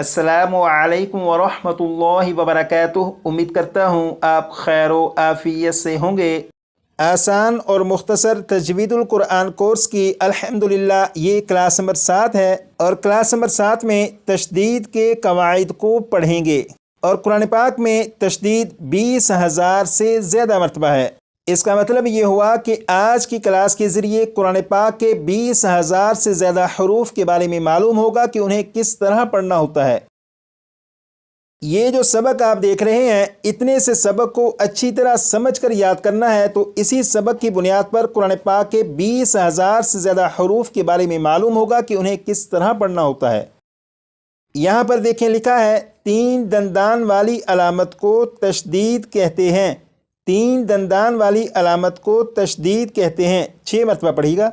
अस्सलामु अलैकुम वरहमतुल्लाहि वबरकातुह। उम्मीद करता हूँ आप खैर व आफियत से होंगे। आसान और मुख्तसर तजवीदुल कुरान कोर्स की अल्हम्दुलिल्लाह ये क्लास नंबर 7 है और क्लास नंबर 7 में तशदीद के कवाइद को पढ़ेंगे और कुरान पाक में तशदीद 20,000 से ज़्यादा मरतबा है। इसका मतलब ये हुआ कि आज की क्लास के ज़रिए कुरान पाक के 20,000 से ज़्यादा हरूफ के बारे में मालूम होगा कि उन्हें किस तरह पढ़ना होता है। ये जो सबक आप देख रहे हैं, इतने से सबक को अच्छी तरह समझ कर याद करना है, तो इसी सबक की बुनियाद पर कुरान पाक के 20,000 से ज़्यादा हरूफ के बारे में मालूम होगा कि उन्हें किस तरह पढ़ना होता है। यहाँ पर देखें, लिखा है 3 दंदान वाली अलामत को तशदीद कहते हैं। 3 दंदान वाली अलामत को तशदीद कहते हैं। 6 मरतबा पढ़िएगा।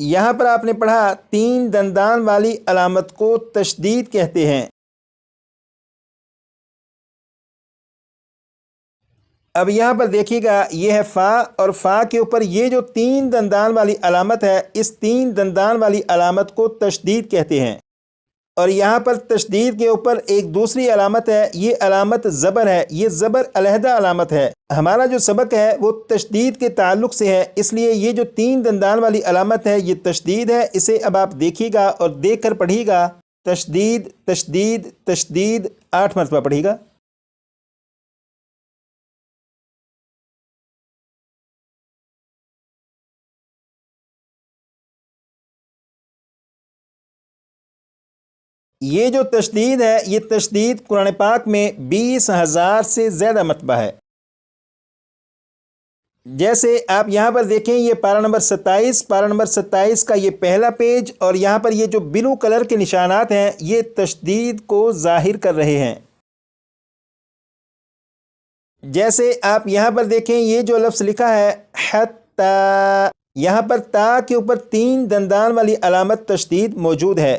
यहाँ पर आपने पढ़ा 3 दंदान वाली अलामत को तशदीद कहते हैं। अब यहाँ पर देखिएगा, ये है फ़ा और फ़ा के ऊपर ये जो 3 दंदान वाली अलामत है, इस 3 दंदान वाली अलामत को तशदीद कहते हैं। और यहाँ पर तशदीद के ऊपर एक दूसरी अलामत है, ये अलामत ज़बर है। ये ज़बर अलहदा अलामत है। हमारा जो सबक है वो तशदीद के ताल्लुक़ से है, इसलिए ये जो 3 दंदान वाली अलामत है ये तशदीद है। इसे अब आप देखिएगा और देख कर पढ़िएगा। तशदीद तशदीद तशदीद 8 मरतबा पढ़िएगा। ये जो तशदीद है, ये तशदीद कुरान पाक में 20,000 से ज़्यादा मरतबा है। जैसे आप यहाँ पर देखें, ये पारा नंबर 27, पारा नंबर 27 का ये पहला पेज, और यहाँ पर ये जो ब्लू कलर के निशानात हैं ये तशदीद को ज़ाहिर कर रहे हैं। जैसे आप यहाँ पर देखें, ये जो लफ्ज़ लिखा है हत्ता, यहाँ पर ता के ऊपर 3 दंदान वाली अलामत तशदीद मौजूद है।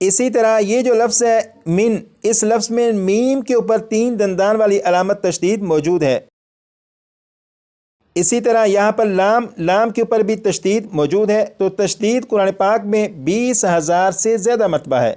इसी तरह ये जो लफ्ज़ है मिन, इस लफ्ज़ में मीम के ऊपर 3 दंदान वाली अलामत तशदीद मौजूद है। इसी तरह यहाँ पर लाम, लाम के ऊपर भी तशदीद मौजूद है। तो तशदीद कुरान पाक में 20,000 से ज़्यादा मरतबा है।